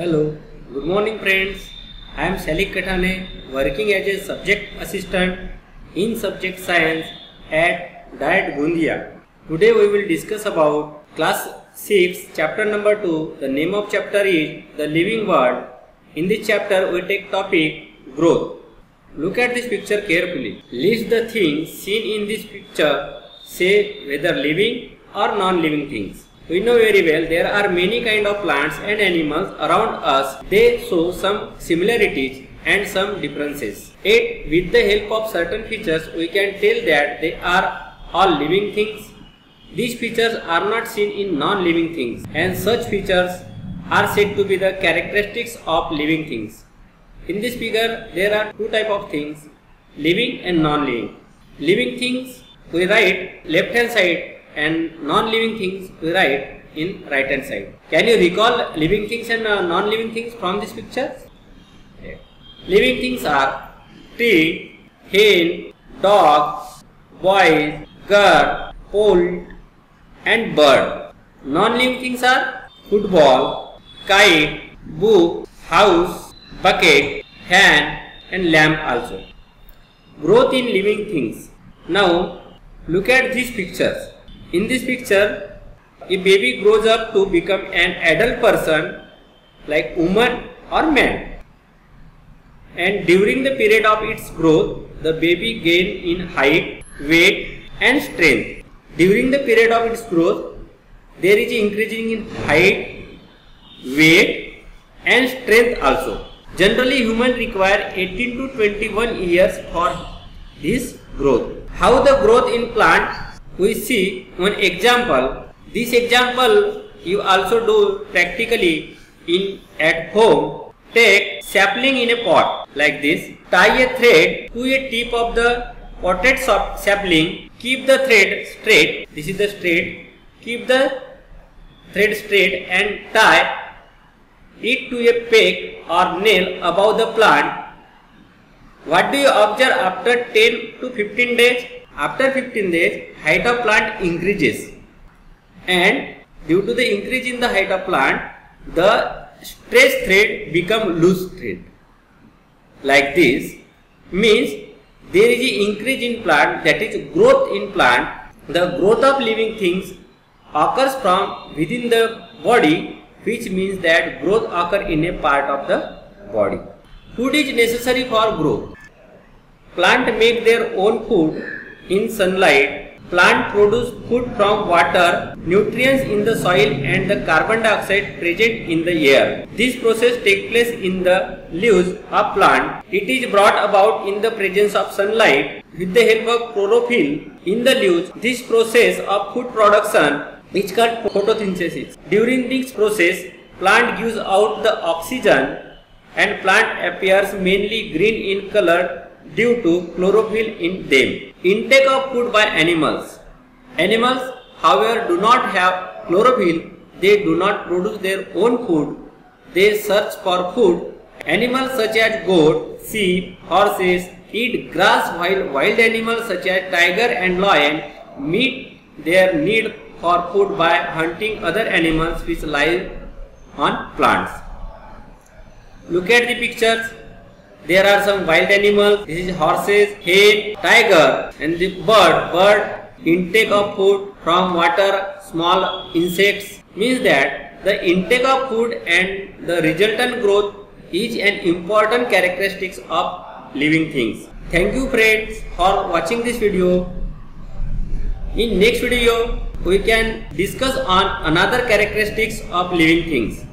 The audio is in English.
Hello, good morning friends. I am SHALIK KATHANE, working as a subject assistant in subject science at GONDIA. Today we will discuss about class 6 chapter number 2. The name of chapter is The Living World. In this chapter we take topic growth. Look at this picture carefully. List the things seen in this picture. Say whether living or non-living things. We know very well there are many kind of plants and animals around us. They show some similarities and some differences. Yet with the help of certain features we can tell that they are all living things. These features are not seen in non-living things, and such features are said to be the characteristics of living things. In this figure there are two types of things, living and non-living. Living things we write left hand side and non-living things we write in right hand side. Can you recall living things and non-living things from this picture? Okay. Living things are tree, hen, dog, boy, girl, pole and bird. Non-living things are football, kite, book, house, bucket, hand and lamp also. Growth in living things. Now look at these pictures. In this picture, a baby grows up to become an adult person like woman or man. And during the period of its growth, the baby gains in height, weight and strength. During the period of its growth, there is increasing in height, weight and strength also. Generally, humans require 18 to 21 years for this growth. How the growth in plant? We see one example. This example you also do practically at home. Take sapling in a pot like this. Tie a thread to a tip of the potted sapling. Keep the thread straight. This is the straight. Keep the thread straight and tie it to a peg or nail above the plant. What do you observe after 10 to 15 days? After 15 days, height of plant increases, and due to the increase in the height of plant, the stretched thread become loose thread. Like this means there is an increase in plant, that is growth in plant. The growth of living things occurs from within the body, which means that growth occurs in a part of the body. Food is necessary for growth. Plant make their own food in sunlight. Plant produce food from water, nutrients in the soil and the carbon dioxide present in the air. This process takes place in the leaves of plant. It is brought about in the presence of sunlight with the help of chlorophyll in the leaves. This process of food production is called photosynthesis. During this process, plant gives out the oxygen and plant appears mainly green in color due to chlorophyll in them. Intake of food by animals. Animals, however, do not have chlorophyll. They do not produce their own food. They search for food. Animals such as goat, sheep, horses eat grass, while wild animals such as tiger and lion meet their need for food by hunting other animals which live on plants. Look at the pictures. There are some wild animals. This is horses, hen, tiger and the bird. Intake of food from water, small insects, means that the intake of food and the resultant growth is an important characteristics of living things. Thank you friends for watching this video. In next video we can discuss on another characteristics of living things.